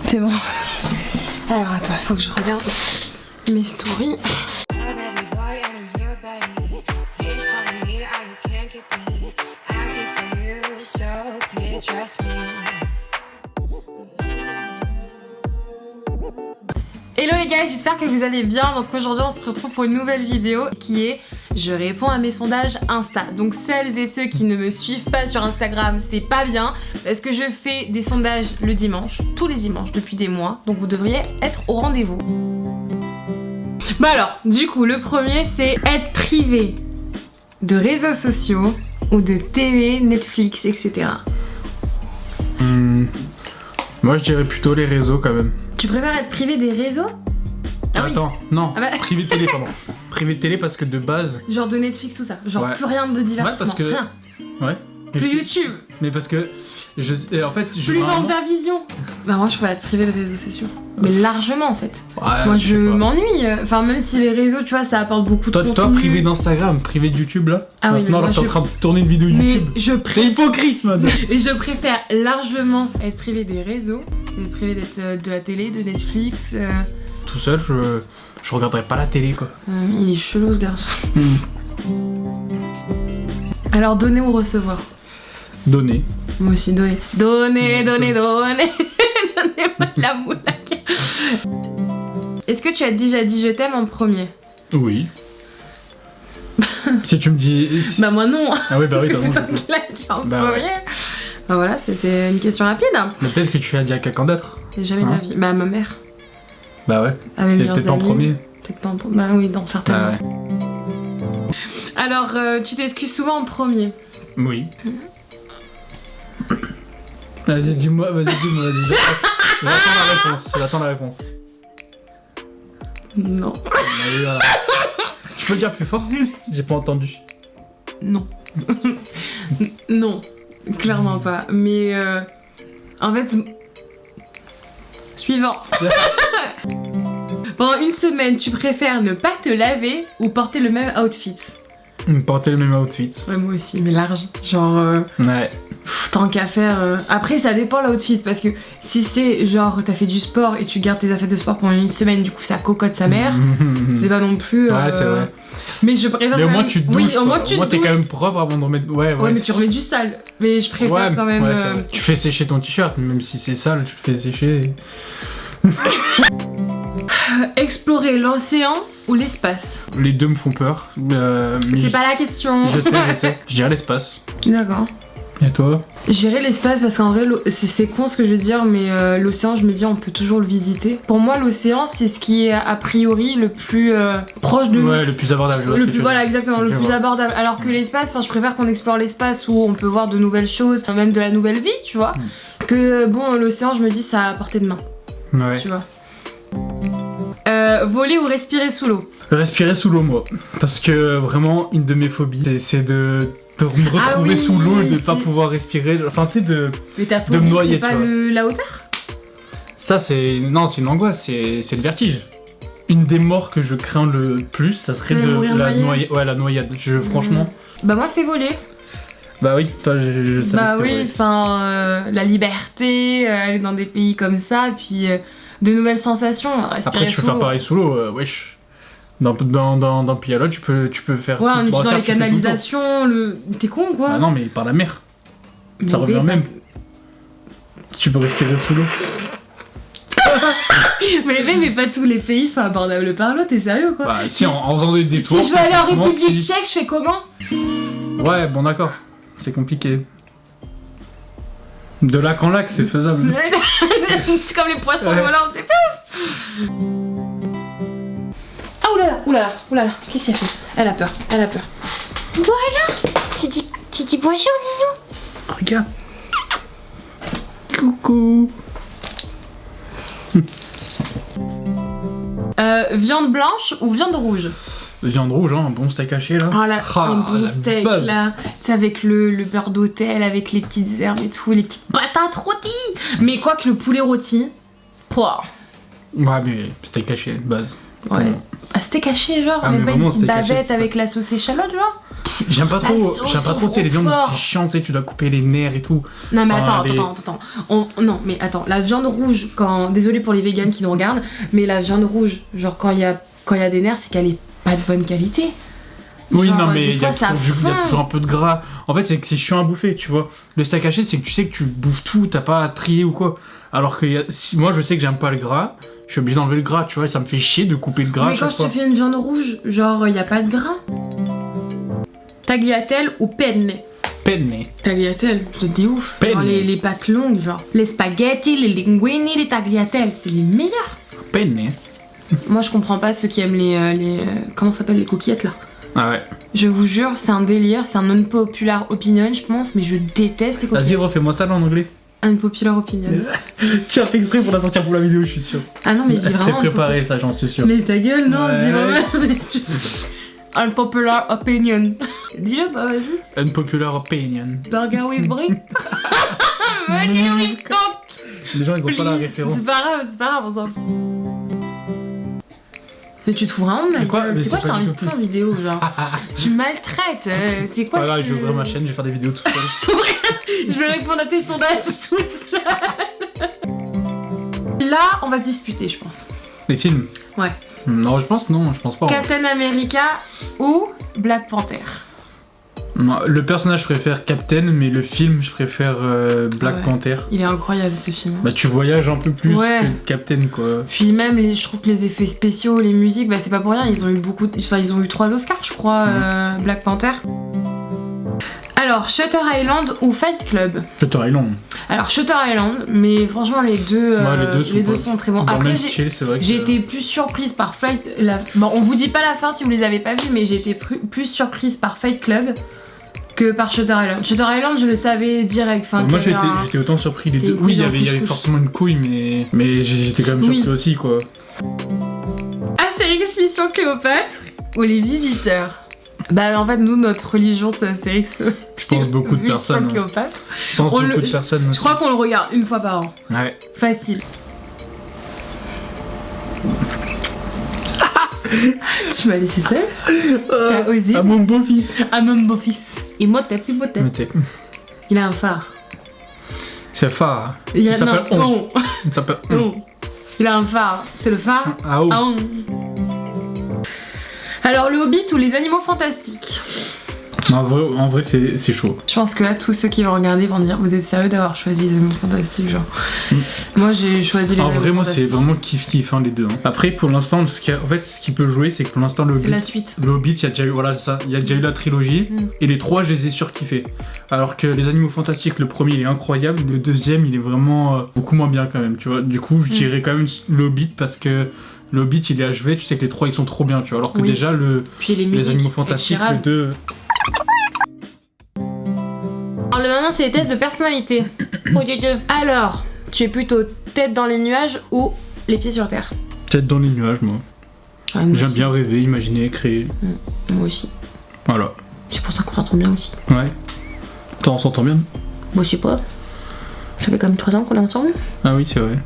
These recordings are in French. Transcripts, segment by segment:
C'est bon. Alors attends, faut que je regarde mes stories. Hello les gars, j'espère que vous allez bien. Donc aujourd'hui on se retrouve pour une nouvelle vidéo qui est je réponds à mes sondages Insta. Donc celles et ceux qui ne me suivent pas sur Instagram, c'est pas bien parce que je fais des sondages le dimanche, tous les dimanches depuis des mois. Donc vous devriez être au rendez-vous. Bah alors, du coup le premier c'est être privé de réseaux sociaux ou de TV, Netflix, etc. Moi je dirais plutôt les réseaux quand même. Tu préfères être privé des réseaux? Attends, non, Ah bah. privé de télé, pardon. Privé de télé parce que de base... Genre de Netflix, tout ça. Genre Ouais. plus rien de divertissement. Ouais, parce que... Rien. Ouais. Plus YouTube. Mais parce que... en fait, je... Plus normalement- Vendavision. Bah moi je préfère être privé de réseaux sociaux. Mais largement en fait. Ouais, Moi je je sais pas. m'ennuie. Enfin même si les réseaux tu vois ça apporte beaucoup de Toi, contenu. privé d'Instagram, privé de YouTube là. Ah oui, mais non, moi, là t'es en je- train de tourner une vidéo Mais YouTube. je, C'est hypocrite, madame. et je préfère largement être privé des réseaux, être privé d'être de la télé, de Netflix. Tout seul, je regarderai pas la télé quoi. Il est chelou ce garçon. Alors donner ou recevoir? Donner. Moi aussi donner. Donner. Donnez-moi la moulaque. Est-ce que tu as déjà dit je t'aime en premier? Oui. Si tu me dis... Bah moi non. Ah oui, bah oui, t'as C'est raison. toi qui l'as dit en Bah premier. ouais. Bah voilà, c'était une question rapide. Mais peut-être que tu as dit à quelqu'un d'autre. J'ai jamais de la Hein? vie. Bah ma mère. Bah ouais. À mes Et meilleurs peut-être en amis. premier. Peut-être pas en premier. Bah oui, non, certainement. Ah ouais. Alors, tu t'excuses souvent en premier. Oui. Vas-y, dis-moi, vas-y. J'attends la réponse. Non. Allez, voilà. Tu peux le dire plus fort? J'ai pas entendu. Non. Non. Clairement pas. Mais en fait... Suivant. Pendant une semaine, tu préfères ne pas te laver ou porter le même outfit? Porter le même outfit. Ouais, moi aussi, mais large. Genre, Ouais. tant qu'à faire. Après, ça dépend l'outfit parce que si c'est genre t'as fait du sport et tu gardes tes affaires de sport pendant une semaine, du coup ça cocotte sa mère. C'est pas non plus. Ouais, c'est vrai. Mais je préfère. Mais au quand moins même- tu te douches. Oui, au moins tu te t'es douches. quand même propre avant de remettre. Ouais. Ouais, mais tu remets du sale. Mais je préfère Ouais, quand même. ouais, c'est vrai. Tu fais sécher ton t-shirt, même si c'est sale, tu le fais sécher. Explorer l'océan ou l'espace? Les deux me font peur. Mais C'est pas la question. Je sais. Je dirais l'espace. D'accord. Et toi? J'irai l'espace parce qu'en vrai, c'est con ce que je veux dire, mais l'océan, je me dis, on peut toujours le visiter. Pour moi, l'océan, c'est ce qui est a priori le plus proche de nous. Ouais, le plus abordable, je vois Le ce que plus, tu veux voilà, dire. exactement, le Je plus vois. abordable. Alors que l'espace, enfin, je préfère qu'on explore l'espace où on peut voir de nouvelles choses, même de la nouvelle vie, tu vois. Que bon, l'océan, je me dis, ça a à portée de main, Ouais. tu vois. Voler ou respirer sous l'eau? Respirer sous l'eau, moi. Parce que vraiment, une de mes phobies, c'est de me retrouver Ah oui, sous l'eau et de c'est- pas pouvoir respirer. Enfin, tu sais, Mais ta me phobie, noyer, c'est pas tu vois. la hauteur? ça, c'est. Non, c'est une angoisse, c'est le vertige. Une des morts que je crains le plus, ça serait C'est de mourir la noyé. noyade. Ouais, la noyade. Franchement. Bah moi, c'est voler. Bah oui, toi, je savais Bah que c'était oui, vrai. enfin, la liberté, aller dans des pays comme ça, puis de nouvelles sensations, respirer Après, tu sous peux faire l'eau. pareil sous l'eau, wesh. D'un pays à l'autre, tu peux faire. Ouais, en Bon, utilisant certes, les tu fais tout le temps. canalisations, T'es con, quoi. Ah non, mais par la mer. Mais Ça revient oui, même. Tu peux respirer sous l'eau. mais pas tous les pays sont abordables par l'eau, t'es sérieux, quoi? Bah, si, en faisant des détours. Si je veux aller en franchement, République si. tchèque, je fais comment? Ouais, bon, d'accord. C'est compliqué. De lac en lac, c'est faisable. C'est comme les poissons Ouais. volants, c'est pouf. Ah oulala, qu'est-ce qu'elle fait? Elle a peur. Voilà. Tu dis bonjour, Lilou. Regarde. Coucou. Viande blanche ou viande rouge? Viande rouge, hein, un bon steak haché là. Oh là, Ah, un bon la steak base. là, tu sais avec le beurre d'hôtel, avec les petites herbes et tout, les petites patates rôties. Mais quoi que le poulet rôti, pouah. Ouais, mais steak haché, base. Ouais. Ah, c'était caché, genre, Ah, avec mais pas une vraiment, petite c'était caché, bavette c'est avec la sauce échalote, genre. J'aime pas trop, sauce tu sais, les viandes, fort. c'est chiant, tu sais, tu dois couper les nerfs et tout. Non mais Enfin, attends. Non mais attends, la viande rouge, désolé pour les végans qui nous regardent, mais la viande rouge, genre quand il y a des nerfs, c'est qu'elle est pas de bonne qualité. Oui, Genre, non, mais des il y a fois, ça toujours un peu de gras. En fait, c'est que c'est chiant à bouffer, tu vois. Le steak haché, c'est que tu sais que tu bouffes tout, t'as pas à trier ou quoi. Alors que si moi, je sais que j'aime pas le gras, je suis obligé d'enlever le gras, tu vois, et ça me fait chier de couper le gras. Mais quand je te fais une viande rouge, genre y a pas de gras. Tagliatelle ou penne? Penne. Tagliatelle, c'est ouf. Penne. Genre les pâtes longues, genre. Les spaghettis, les linguini, les tagliatelles, c'est les meilleurs. Penne. Moi je comprends pas ceux qui aiment les comment ça s'appelle, les coquillettes là. Ah ouais. Je vous jure, c'est un délire, c'est un unpopular opinion, je pense, mais je déteste les coquillettes. Vas-y, refais-moi ça là en anglais. Unpopular opinion. Tu as fait exprès pour la sortir pour la vidéo, je suis sûr. Ah non, mais je dis C'est vraiment. préparé, ça, j'en suis sûr. Mais ta gueule, non, je dis Ouais. vraiment. Unpopular opinion. Dis-le pas, vas-y. Unpopular opinion. Burger with brick. Menu with coke. Les gens, ils ont pas la référence. C'est pas grave, on s'en fout. Mais tu te fous vraiment de ma Mais quoi gueule. Mais C'est quoi, c'est je pas du t'invite tout. plus en vidéo, genre. Tu maltraites. C'est quoi Pas grave, ce- je vais ouvrir ma chaîne, je vais faire des vidéos tout seul. Je vais répondre à tes sondages tout seul. Là, on va se disputer, je pense. Les films. Ouais. Non, je pense pas. Captain America ou Black Panther. Non, le personnage, je préfère Captain, mais le film, je préfère Black Ouais. Panther. Il est incroyable ce film. Bah, tu voyages un peu plus Ouais. que Captain, quoi. Puis même, je trouve que les effets spéciaux, les musiques, bah c'est pas pour rien, ils ont eu ils ont eu 3 Oscars, je crois, Black Panther. Alors, Shutter Island ou Fight Club? Shutter Island. Alors, Shutter Island, mais franchement, les deux, Ouais, les deux sont très bons. Dans le Après, même style, c'est vrai que... j'ai été plus surprise par Bon, on vous dit pas la fin si vous les avez pas vus, mais j'ai été plus surprise par Fight Club que par Shutter Island. Shutter Island, je le savais direct. Enfin, Moi, qu'il y avait j'étais autant surpris les des deux. couilles Oui, il y en avait couscous. forcément une couille, mais j'étais quand même Oui. surpris aussi, quoi. Astérix Mission Cléopâtre ou Les Visiteurs? Bah en fait nous notre religion c'est Astérix. Je pense beaucoup de Mission personnes. Hein. Cléopâtre. Je pense On beaucoup le- de personnes. Je aussi. crois qu'on le regarde une fois par an. Ouais. Facile. Tu m'as laissé seule? T'as osé? Ah, mon beau-fils. Ah mon beau-fils. Et moi t'as plus beau tête. Mais t'es- Il a un phare. C'est le phare. Il a Il s'appelle On. non. Il s'appelle Non. Il a un phare. C'est le phare. Ah, oh. Ah, on. Alors le Hobbit ou les animaux fantastiques? En vrai c'est chaud. Je pense que là, tous ceux qui vont regarder vont dire: vous êtes sérieux d'avoir choisi les animaux fantastiques, genre. Mm. Moi, j'ai choisi les En animaux vrai, moi, c'est fantastiques. vraiment kiff hein, les deux. Hein. Après, pour l'instant, ce qui peut jouer, c'est que pour l'instant, le C'est la Hobbit, suite. il y a déjà eu, voilà, c'est ça, il y a déjà eu la trilogie, Mm. et les trois, je les ai surkiffés. Alors que les Animaux Fantastiques, le premier, il est incroyable, le deuxième, il est vraiment beaucoup moins bien quand même, tu vois. Du coup, je dirais quand même le Hobbit parce que le Hobbit, il est achevé, tu sais que les trois, ils sont trop bien, tu vois. Alors que Oui. déjà, Puis les les musiques. Animaux Ed Fantastiques, Sheeran. les deux. Alors, maintenant, c'est les tests de personnalité. Alors, tu es plutôt tête dans les nuages ou les pieds sur terre? Tête dans les nuages, moi. Ah, moi J'aime aussi. bien rêver, imaginer, créer. Moi aussi. Voilà. C'est pour ça qu'on s'entend bien aussi. Ouais. On s'entend bien? Moi, je sais pas. Ça fait quand même 3 ans qu'on est ensemble. Ah oui, c'est vrai.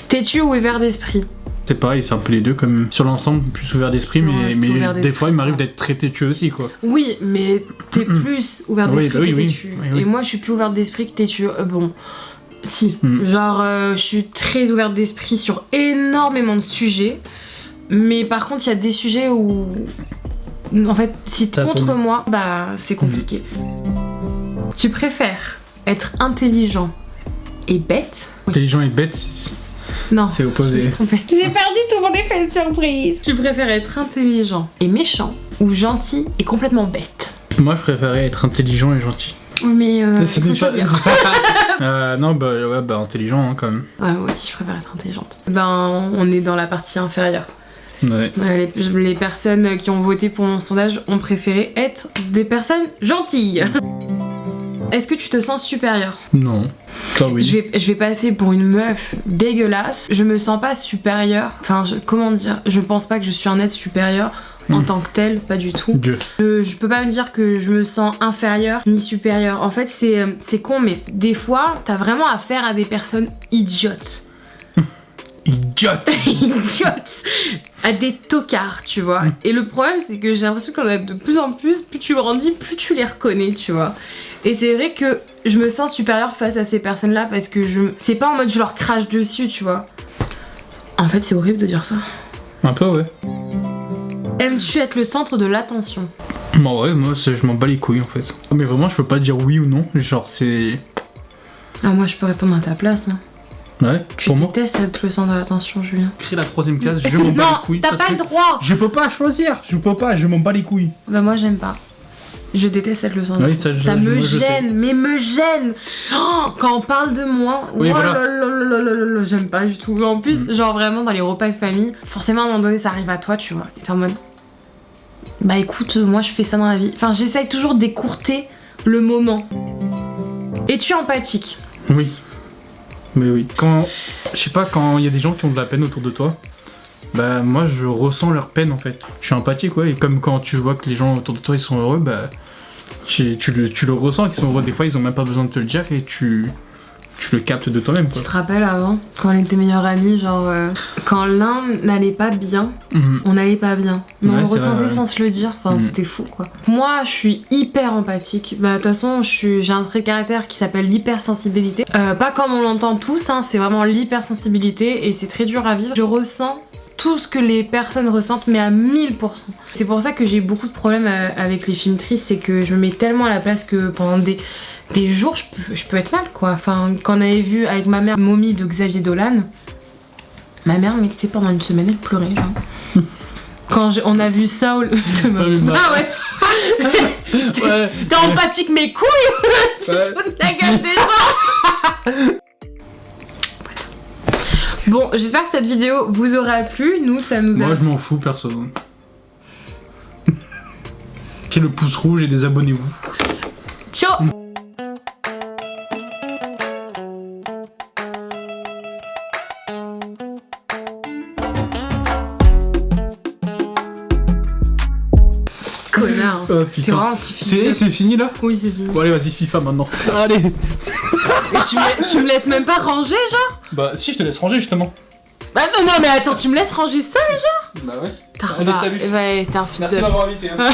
Têtu ou ouvert d'esprit? C'est pareil, c'est un peu les deux comme sur l'ensemble, plus ouvert d'esprit, Ouais, mais ouvert des d'esprit, fois il m'arrive toi. d'être très têtu aussi, quoi. Oui, mais t'es plus ouvert Oui, d'esprit bah oui, que oui. têtu. Oui, oui. Et moi, je suis plus ouverte d'esprit que têtu. Bon, si. Mm. Genre, je suis très ouverte d'esprit sur énormément de sujets. Mais par contre, il y a des sujets où... En fait, si t'es T'as contre ton- moi, bah, c'est compliqué. Tu préfères être intelligent et bête? Intelligent et bête, Non. c'est Je me opposé. suis trompée. J'ai perdu tout mon effet de surprise. Tu préfères être intelligent et méchant ou gentil et complètement bête? Moi je préférais être intelligent et gentil. Mais Ce faut n'est pas- choisir. Non, bah ouais, bah intelligent hein, quand même. Ouais, moi aussi je préfère être intelligente. Ben, on est dans la partie inférieure. Ouais. Les personnes qui ont voté pour mon sondage ont préféré être des personnes gentilles. Est-ce que tu te sens supérieure? Non. Toi oui. Je vais passer pour une meuf dégueulasse. Je me sens pas supérieure. Enfin, comment dire? Je pense pas que je suis un être supérieur en tant que tel, pas du tout. Dieu. Je peux pas me dire que je me sens inférieure ni supérieure. En fait, c'est con, mais des fois, t'as vraiment affaire à des personnes idiotes. idiotes. idiotes, à des tocards, tu vois. Et le problème, c'est que j'ai l'impression qu'on a de plus en plus, plus tu grandis, plus tu les reconnais, tu vois. Et c'est vrai que je me sens supérieure face à ces personnes-là parce que c'est pas en mode je leur crache dessus, tu vois. En fait, c'est horrible de dire ça. Un peu, ouais. Aimes-tu être le centre de l'attention? Bon, ouais, moi, je m'en bats les couilles, en fait. Mais vraiment, je peux pas dire oui ou non. Genre, c'est... Ah, moi, je peux répondre à ta place, hein. Ouais, Tu pour moi. détestes être le centre de l'attention, Julien. Écris la 3ème case, je m'en bats les couilles. Non, t'as pas le droit. Je peux pas choisir, je m'en bats les couilles. Bah moi j'aime pas. Je déteste être le centre. Oui, ça me gêne, mais me gêne. Oh, quand on parle de moi, Oui, oh voilà. là, j'aime pas du tout. En plus, genre vraiment dans les repas de famille, forcément à un moment donné ça arrive à toi, tu vois. Et t'es en mode, bah écoute, moi je fais ça dans la vie. Enfin, j'essaye toujours d'écourter le moment. Es-tu empathique? Oui. Mais oui. Quand, je sais pas, quand il y a des gens qui ont de la peine autour de toi, bah moi je ressens leur peine en fait. Je suis empathique, ouais. Et comme quand tu vois que les gens autour de toi ils sont heureux, bah tu le ressens qu'ils sont heureux. Des fois ils ont même pas besoin de te le dire et tu le captes de toi-même, quoi. Tu te rappelles avant, quand on était meilleurs amis, genre quand l'un n'allait pas bien, on n'allait pas bien. Mais Ouais, on le c'est ressentait vrai, ouais. sans se le dire, enfin c'était fou quoi. Moi je suis hyper empathique, bah de toute façon j'ai un trait de caractère qui s'appelle l'hypersensibilité. Pas comme on l'entend tous, hein, c'est vraiment l'hypersensibilité et c'est très dur à vivre. Je ressens tout ce que les personnes ressentent mais à 1000%. C'est pour ça que j'ai beaucoup de problèmes avec les films tristes, c'est que je me mets tellement à la place que pendant des jours, je peux être mal quoi. Enfin, quand on avait vu avec ma mère Mommy de Xavier Dolan, ma mère, mais tu sais, pendant une semaine, elle pleurait, genre. Quand on a vu Saul de ma... Ah ouais. Ouais. T'es empathique mes couilles. Tu te fous de la gueule des gens. Bon, j'espère que cette vidéo vous aura plu. Nous, ça nous a... Moi je m'en fous, perso. Qui le pouce rouge et désabonnez-vous. Ciao. Connard. Oh T'es putain. vraiment un petit fils de- C'est fini là? Oui, c'est fini. Bon allez, vas-y, FIFA maintenant. Allez. Et tu me laisses même pas ranger, genre? Bah si, je te laisse ranger justement. Bah non, mais attends, tu me laisses ranger ça, genre? Bah ouais. T'as Allez, salut. Ouais, t'es un fils Merci de... de m'avoir invité. Hein.